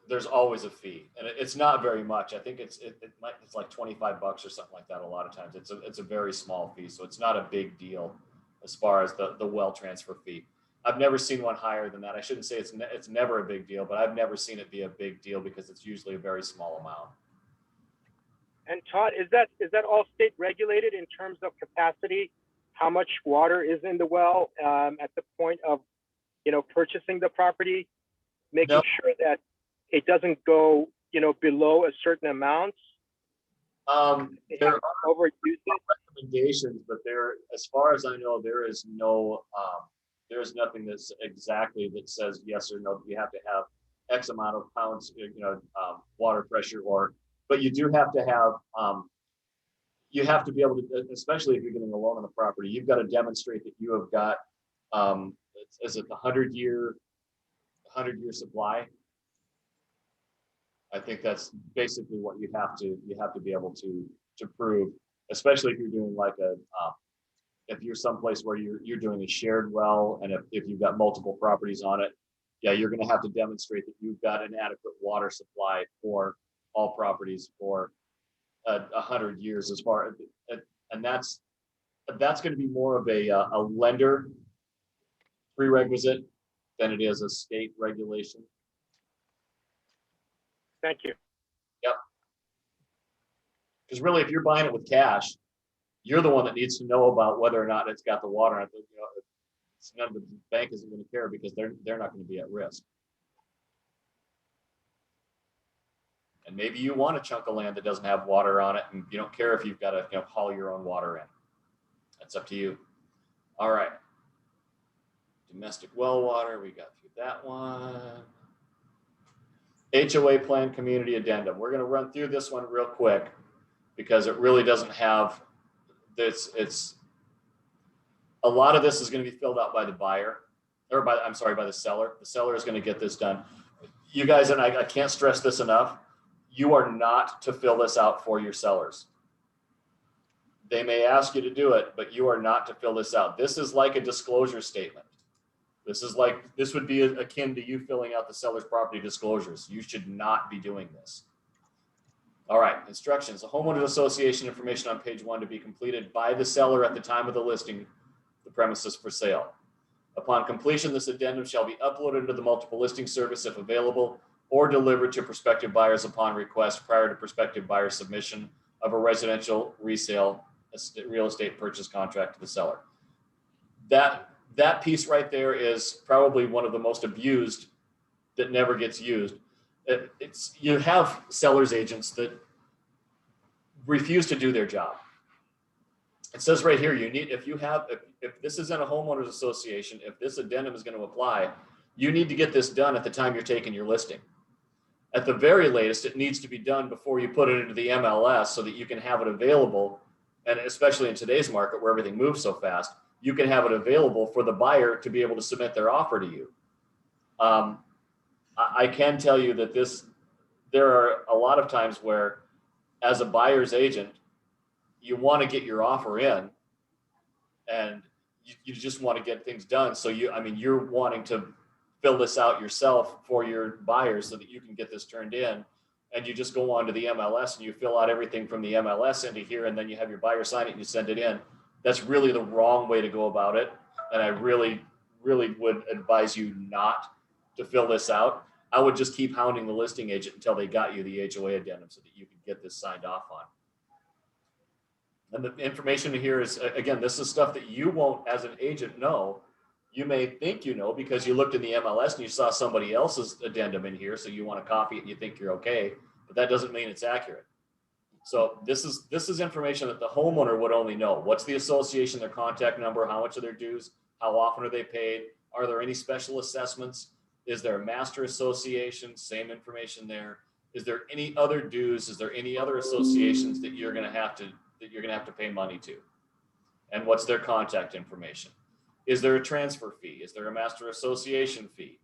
There's always a fee, and it's not very much. I think it's like $25 or something like that. A lot of times it's a very small fee, so it's not a big deal as far as the well transfer fee. I've never seen one higher than that. I shouldn't say it's never a big deal, but I've never seen it be a big deal because it's usually a very small amount. And Todd, is that all state regulated in terms of capacity? How much water is in the well at the point of, purchasing the property? making sure that it doesn't go, below a certain amount? There are Overuse it? recommendations, but as far as I know, there is nothing that's exactly that says yes or no. You have to have X amount of pounds, water pressure, but you do have to have, you have to be able to, especially if you're getting a loan on the property, you've got to demonstrate that you have got, is it the 100-year supply? I think that's basically what you have to be able to prove, especially if you're doing like if you're someplace where you're doing a shared well, and if you've got multiple properties on it, yeah, you're going to have to demonstrate that you've got an adequate water supply for all properties for 100 years, and that's going to be more of a lender prerequisite than it is a state regulation. Thank you. Yep. Because really, if you're buying it with cash, you're the one that needs to know about whether or not it's got the water. None of the bank isn't going to care because they're not going to be at risk. And maybe you want a chunk of land that doesn't have water on it, and you don't care if you've got to haul your own water in. That's up to you. All right. Domestic well water, we got through that one. HOA plan community addendum. We're going to run through this one real quick because it really doesn't have this. It's a lot of this is going to be filled out by the buyer, or by the seller. The seller is going to get this done. You guys, and I can't stress this enough, you are not to fill this out for your sellers. They may ask you to do it, but you are not to fill this out. This is like a disclosure statement. This would be akin to you filling out the seller's property disclosures. You should not be doing this. All right, instructions. The homeowners association information on page 1 to be completed by the seller at the time of the listing the premises for sale. Upon completion, this addendum shall be uploaded into the multiple listing service if available, or delivered to prospective buyers upon request prior to prospective buyer submission of a residential resale real estate purchase contract to the seller. That piece right there is probably one of the most abused that never gets used. You have sellers agents that refuse to do their job. It says right here, if this is in a homeowners association, if this addendum is going to apply, you need to get this done at the time you're taking your listing. At the very latest, it needs to be done before you put it into the MLS so that you can have it available. And especially in today's market where everything moves so fast, you can have it available for the buyer to be able to submit their offer to you. I can tell you that there are a lot of times where, as a buyer's agent, you want to get your offer in, and you just want to get things done. So you're wanting to fill this out yourself for your buyers so that you can get this turned in, and you just go on to the MLS and you fill out everything from the MLS into here, and then you have your buyer sign it and you send it in. That's really the wrong way to go about it. And I really, really would advise you not to fill this out. I would just keep hounding the listing agent until they got you the HOA addendum so that you could get this signed off on. And the information here is, again, this is stuff that you won't, as an agent, know. You may think you know because you looked in the MLS and you saw somebody else's addendum in here, so you want to copy it and you think you're okay, but that doesn't mean it's accurate. So this is information that the homeowner would only know. What's the association, their contact number, how much are their dues, how often are they paid, are there any special assessments, is there a master association, same information there, is there any other dues, is there any other associations that you're going to have to pay money to, and what's their contact information. Is there a transfer fee? Is there a master association fee?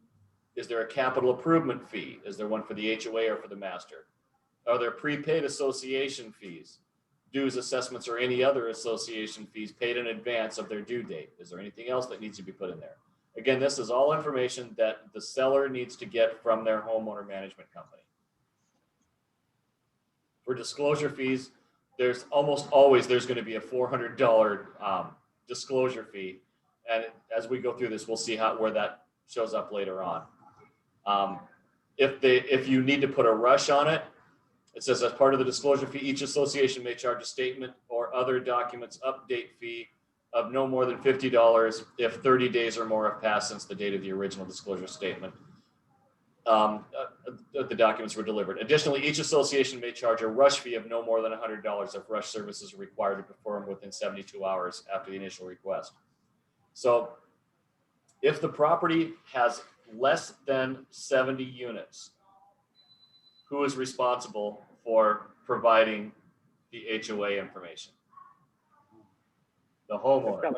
Is there a capital improvement fee? Is there one for the HOA or for the master? Are there prepaid association fees, dues, assessments, or any other association fees paid in advance of their due date? Is there anything else that needs to be put in there? Again, this is all information that the seller needs to get from their homeowner management company. For disclosure fees, there's almost always going to be a $400 disclosure fee. And as we go through this, we'll see where that shows up later on. If you need to put a rush on it, it says as part of the disclosure fee, each association may charge a statement or other documents update fee of no more than $50 if 30 days or more have passed since the date of the original disclosure statement. The documents were delivered. Additionally, each association may charge a rush fee of no more than $100 if rush services are required to perform within 72 hours after the initial request. So if the property has less than 70 units, who is responsible for providing the HOA information? The homeowner.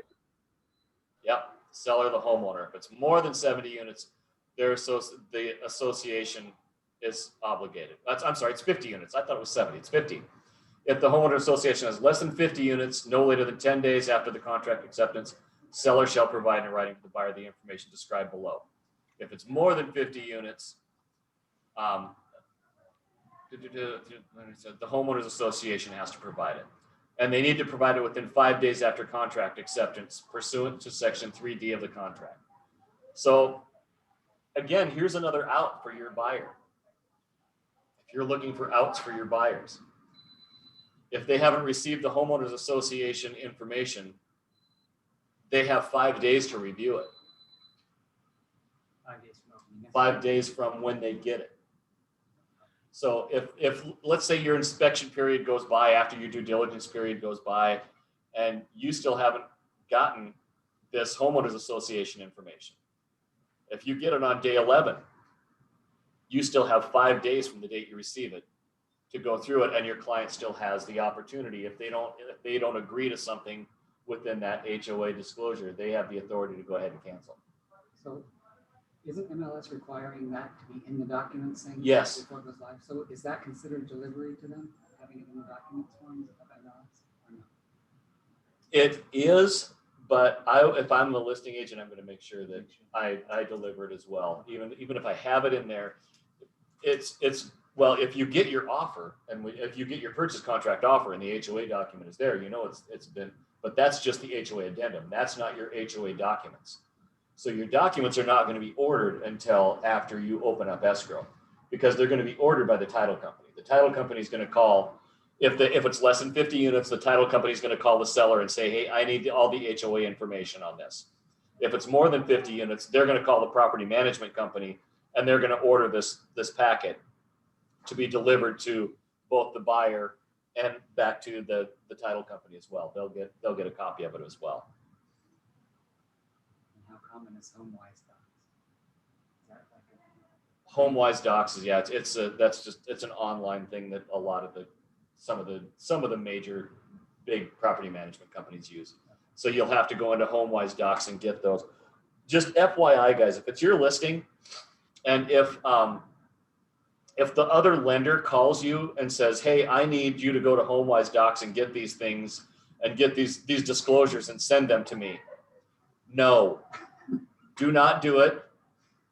Yep, seller, the homeowner. If it's more than 70 units, the association is obligated. I'm sorry, it's 50 units. I thought it was 70. It's 50. If the homeowner association has less than 50 units, no later than 10 days after the contract acceptance, seller shall provide in writing to the buyer the information described below. If it's more than 50 units, the homeowners association has to provide it. And they need to provide it within 5 days after contract acceptance pursuant to section 3D of the contract. So again, here's another out for your buyer. If you're looking for outs for your buyers, if they haven't received the homeowners association information, they have 5 days to review it. 5 days from opening. 5 days from when they get it. So if let's say your inspection period goes by after your due diligence period goes by, and you still haven't gotten this homeowners association information, if you get it on day 11, you still have 5 days from the date you receive it to go through it, and your client still has the opportunity. If they don't agree to something within that HOA disclosure, they have the authority to go ahead and cancel. So isn't MLS requiring that to be in the documents saying Yes. before it goes live? So is that considered delivery to them, having it in the documents forms of MLS or no? It is, but if I'm the listing agent, I'm going to make sure that I deliver it as well. Even if I have it in there, it's well, if you get your offer and if you get your purchase contract offer and the HOA document is there, you know it's been, but that's just the HOA addendum. That's not your HOA documents. So your documents are not going to be ordered until after you open up escrow, because they're going to be ordered by the title company. The title company is going to call, if it's less than 50 units, the title company is going to call the seller and say, hey, I need all the HOA information on this. If it's more than 50 units, they're going to call the property management company and they're going to order this packet to be delivered to both the buyer and back to the title company as well. They'll get a copy of it as well. And how common is HomeWise docs? Is that like a HomeWise docs is, yeah, it's an online thing that a lot of some of the major big property management companies use. So you'll have to go into HomeWise docs and get those. Just FYI, guys, if it's your listing, and if the other lender calls you and says, hey, I need you to go to HomeWise docs and get these things and get these disclosures and send them to me. No, do not do it.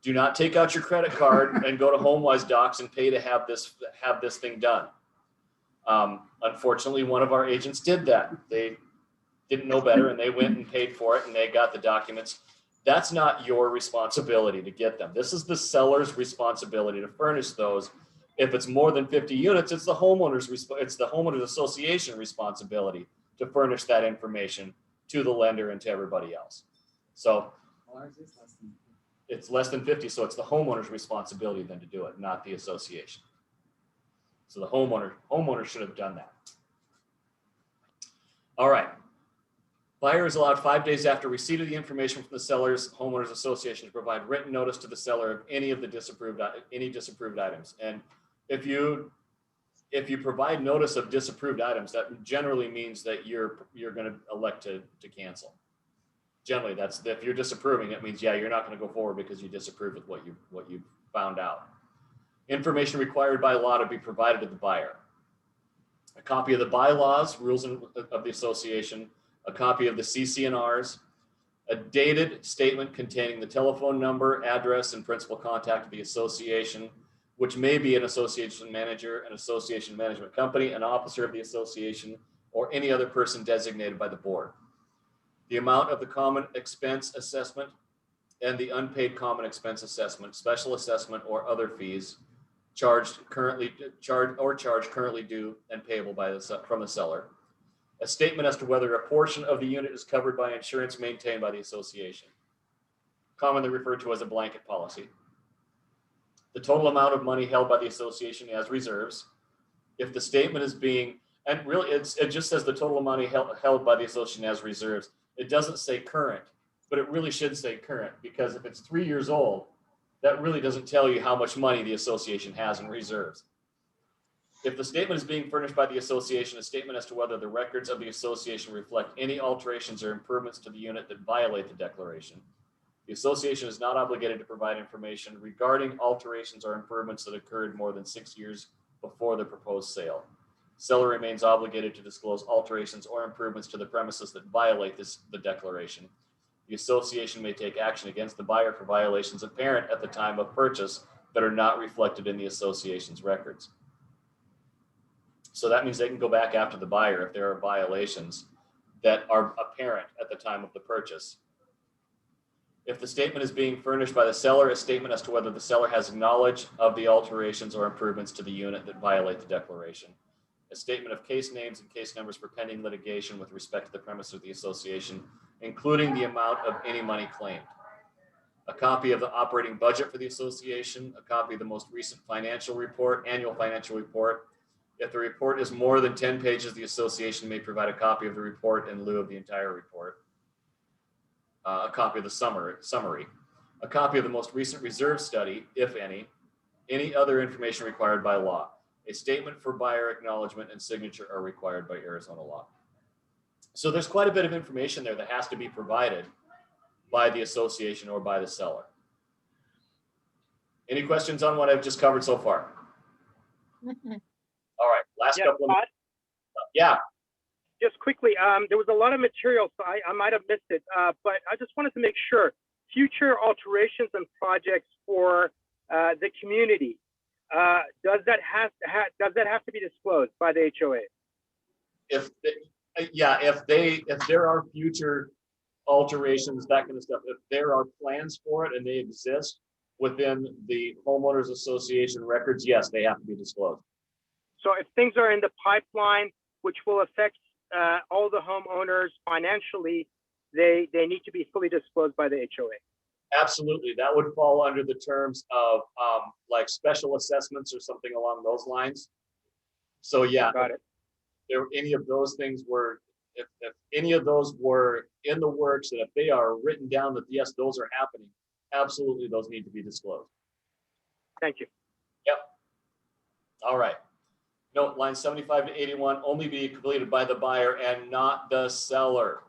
Do not take out your credit card and go to HomeWise docs and pay to have this thing done. Unfortunately, one of our agents did that. They didn't know better and they went and paid for it and they got the documents. That's not your responsibility to get them. This is the seller's responsibility to furnish those. If it's more than 50 units, it's the homeowners association responsibility to furnish that information to the lender and to everybody else. So well, ours is less than it's less than 50, so it's the homeowner's responsibility then to do it, not the association. So the homeowner should have done that. All right. Buyer is allowed 5 days after receipt of the information from the seller's homeowners association to provide written notice to the seller of any disapproved items. And if you provide notice of disapproved items, that generally means that you're going to elect to cancel. Generally, that's if you're disapproving, it means, yeah, you're not going to go forward because you disapprove with what you found out. Information required by law to be provided to the buyer. A copy of the bylaws, rules of the association, a copy of the CC&Rs, a dated statement containing the telephone number, address, and principal contact of the association, which may be an association manager, an association management company, an officer of the association, or any other person designated by the board. The amount of the common expense assessment and the unpaid common expense assessment, special assessment, or other fees charged currently due and payable from the seller. A statement as to whether a portion of the unit is covered by insurance maintained by the association, commonly referred to as a blanket policy. the total amount of money held by the association as reserves. If the statement is being, and really it just says the total amount held by the association as reserves. It doesn't say current, but it really should say current, because if it's 3 years old, that really doesn't tell you how much money the association has in reserves. If the statement is being furnished by the association, a statement as to whether the records of the association reflect any alterations or improvements to the unit that violate the declaration. The association is not obligated to provide information regarding alterations or improvements that occurred more than 6 years before the proposed sale. Seller remains obligated to disclose alterations or improvements to the premises that violate the declaration. The association may take action against the buyer for violations apparent at the time of purchase that are not reflected in the association's records. So that means they can go back after the buyer if there are violations that are apparent at the time of the purchase. If the statement is being furnished by the seller, a statement as to whether the seller has knowledge of the alterations or improvements to the unit that violate the declaration. A statement of case names and case numbers for pending litigation with respect to the premise of the association, including the amount of any money claimed. A copy of the operating budget for the association, a copy of the most recent financial report, annual financial report. If the report is more than 10 pages, the association may provide a copy of the report in lieu of the entire report. A copy of the summary, a copy of the most recent reserve study, if any other information required by law. A statement for buyer acknowledgement and signature are required by Arizona law. So there's quite a bit of information there that has to be provided by the association or by the seller. Any questions on what I've just covered so far? All right, last couple of minutes. Yeah. Just quickly, there was a lot of material, so I might have missed it, but I just wanted to make sure future alterations and projects for the community, does that have to be disclosed by the HOA? If there are future alterations, that kind of stuff, if there are plans for it and they exist within the homeowners association records, yes, they have to be disclosed. So if things are in the pipeline, which will affect all the homeowners financially, they need to be fully disclosed by the HOA. Absolutely, that would fall under the terms of like special assessments or something along those lines. So yeah, got it. If any of those things were, if any of those were in the works, and if they are written down that yes, those are happening, absolutely, those need to be disclosed. Thank you. Yep. All right. Note lines 75 to 81 only be completed by the buyer and not the seller.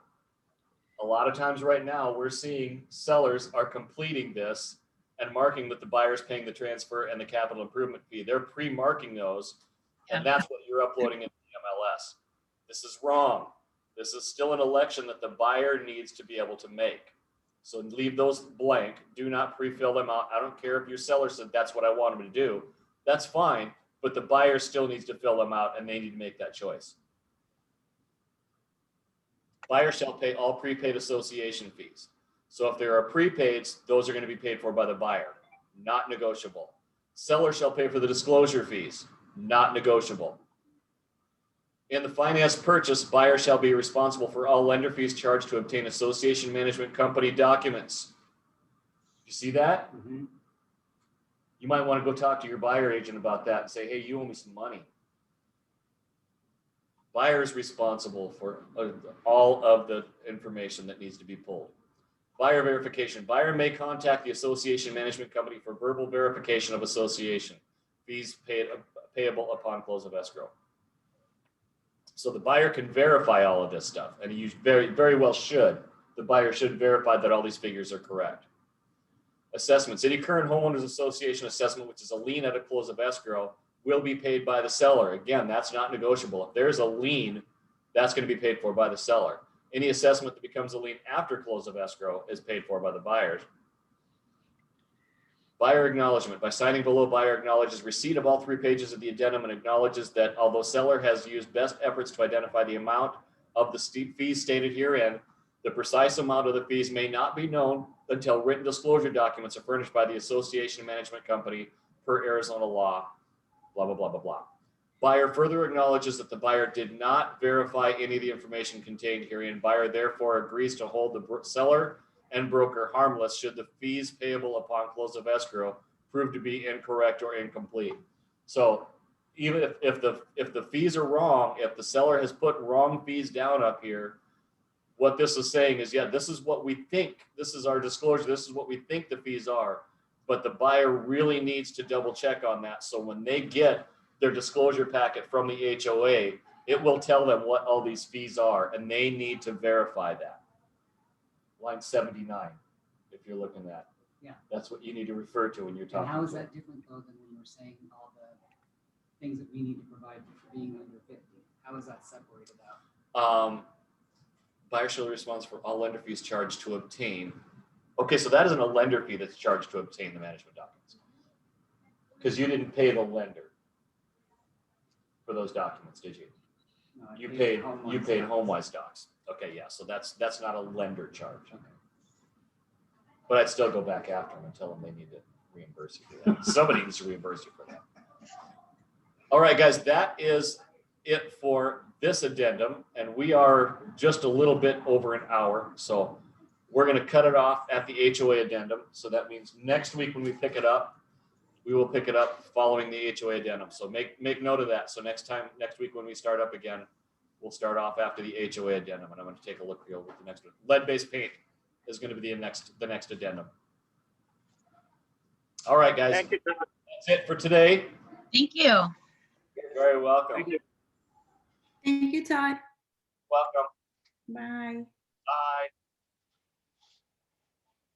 A lot of times right now we're seeing sellers are completing this and marking that the buyer's paying the transfer and the capital improvement fee. They're pre-marking those, and that's what you're uploading in the MLS. This is wrong. This is still an election that the buyer needs to be able to make. So leave those blank. Do not pre-fill them out. I don't care if your seller said that's what I want them to do. That's fine. But the buyer still needs to fill them out and they need to make that choice. Buyer shall pay all prepaid association fees. So if there are prepaids, those are going to be paid for by the buyer, not negotiable. Seller shall pay for the disclosure fees, not negotiable. In the finance purchase, buyer shall be responsible for all lender fees charged to obtain association management company documents. You see that? Mm-hmm. You might want to go talk to your buyer agent about that and say, hey, you owe me some money. Buyer is responsible for all of the information that needs to be pulled. Buyer verification. Buyer may contact the association management company for verbal verification of association. Fees payable upon close of escrow. So the buyer can verify all of this stuff, and you very, very well should. The buyer should verify that all these figures are correct. Assessments. Any current homeowners association assessment, which is a lien at a close of escrow, will be paid by the seller. Again, that's not negotiable. If there's a lien, that's going to be paid for by the seller. Any assessment that becomes a lien after close of escrow is paid for by the buyers. Buyer acknowledgement. By signing below, buyer acknowledges receipt of all 3 pages of the addendum and acknowledges that although seller has used best efforts to identify the amount of the fees stated herein, the precise amount of the fees may not be known until written disclosure documents are furnished by the association management company per Arizona law, blah, blah, blah, blah, blah. Buyer further acknowledges that the buyer did not verify any of the information contained herein. Buyer therefore agrees to hold the seller and broker harmless should the fees payable upon close of escrow proved to be incorrect or incomplete. So even if the fees are wrong, if the seller has put wrong fees down up here, what this is saying is, yeah, this is what we think, this is our disclosure, this is what we think the fees are, but the buyer really needs to double check on that. So when they get their disclosure packet from the HOA, it will tell them what all these fees are, and they need to verify that. Line 79, if you're looking at. Yeah. That's what you need to refer to when you're And talking. how is to that different though than when we're saying all the things that we need to provide for being under 50? How is that separated out? Buyer shall response for all lender fees charged to obtain. Okay, so that isn't a lender fee that's charged to obtain the management documents. Because you didn't pay the lender for those documents, did you? No, I You paid HomeWise HomeWise docs. Okay, yeah, so that's not a lender charge. Okay. But I'd still go back after them and tell them they need to reimburse you for that. Somebody needs to reimburse you for that. All right, guys, that is it for this addendum, and we are just a little bit over an hour, so we're going to cut it off at the HOA addendum. So that means next week when we pick it up, we will pick it up following the HOA addendum. So make note of that. So next week when we start up again, we'll start off after the HOA addendum, and I'm going to take a look here with the next one. Lead-based paint is going to be the next addendum. All right, guys. Thank you, Todd. That's it for today. Thank you. You're very welcome. Thank you. Thank you, Todd. Welcome. Bye. Bye.